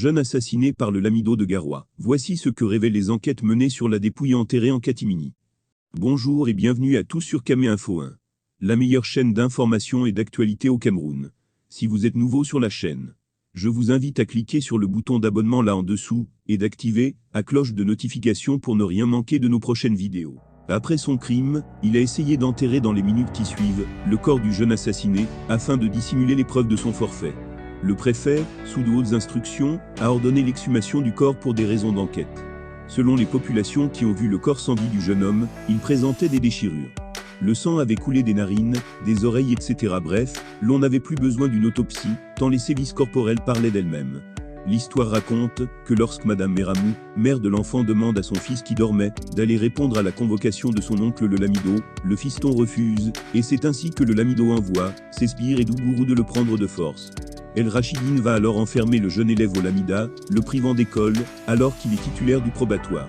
jeune assassiné par le Lamido de Garoua. Voici ce que révèlent les enquêtes menées sur la dépouille enterrée en catimini. Bonjour et bienvenue à tous sur Camé Info 1, la meilleure chaîne d'information et d'actualité au Cameroun. Si vous êtes nouveau sur la chaîne, je vous invite à cliquer sur le bouton d'abonnement là en dessous et d'activer la cloche de notification pour ne rien manquer de nos prochaines vidéos. Après son crime, il a essayé d'enterrer dans les minutes qui suivent le corps du jeune assassiné afin de dissimuler les preuves de son forfait. Le préfet, sous de hautes instructions, a ordonné l'exhumation du corps pour des raisons d'enquête. Selon les populations qui ont vu le corps sans vie du jeune homme, il présentait des déchirures. Le sang avait coulé des narines, des oreilles, etc. Bref, l'on n'avait plus besoin d'une autopsie, tant les sévices corporels parlaient d'elles-mêmes. L'histoire raconte que lorsque Madame Meramou, mère de l'enfant, demande à son fils qui dormait d'aller répondre à la convocation de son oncle le Lamido, le fiston refuse, et c'est ainsi que le Lamido envoie ses sbires et Dougourou de le prendre de force. El Rachidine va alors enfermer le jeune élève au Lamida, le privant d'école, alors qu'il est titulaire du probatoire.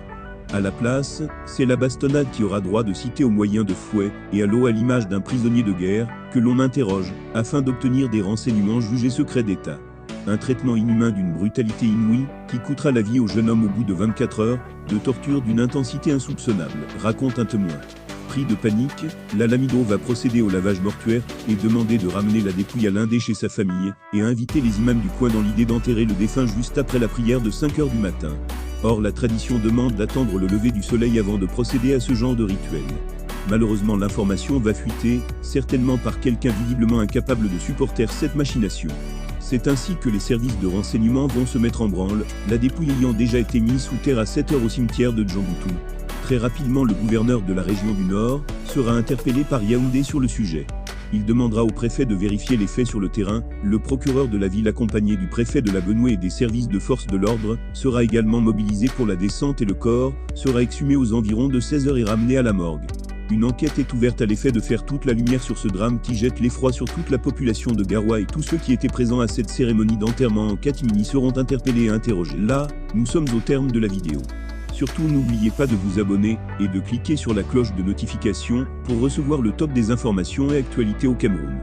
À la place, c'est la bastonnade qui aura droit de citer au moyen de fouet et à l'eau à l'image d'un prisonnier de guerre, que l'on interroge, afin d'obtenir des renseignements jugés secrets d'État. Un traitement inhumain d'une brutalité inouïe, qui coûtera la vie au jeune homme au bout de 24 heures, de torture d'une intensité insoupçonnable, raconte un témoin. Pris de panique, la Lamido va procéder au lavage mortuaire et demander de ramener la dépouille à l'Indé chez sa famille, et inviter les imams du coin dans l'idée d'enterrer le défunt juste après la prière de 5 heures du matin. Or la tradition demande d'attendre le lever du soleil avant de procéder à ce genre de rituel. Malheureusement l'information va fuiter, certainement par quelqu'un visiblement incapable de supporter cette machination. C'est ainsi que les services de renseignement vont se mettre en branle, la dépouille ayant déjà été mise sous terre à 7 heures au cimetière de Djamboutou. Très rapidement le gouverneur de la région du Nord sera interpellé par Yaoundé sur le sujet. Il demandera au préfet de vérifier les faits sur le terrain, le procureur de la ville accompagné du préfet de la Benoué et des services de force de l'ordre sera également mobilisé pour la descente et le corps sera exhumé aux environs de 16 heures et ramené à la morgue. Une enquête est ouverte à l'effet de faire toute la lumière sur ce drame qui jette l'effroi sur toute la population de Garoua et tous ceux qui étaient présents à cette cérémonie d'enterrement en catimini seront interpellés et interrogés. Là, nous sommes au terme de la vidéo. Surtout n'oubliez pas de vous abonner et de cliquer sur la cloche de notification pour recevoir le top des informations et actualités au Cameroun.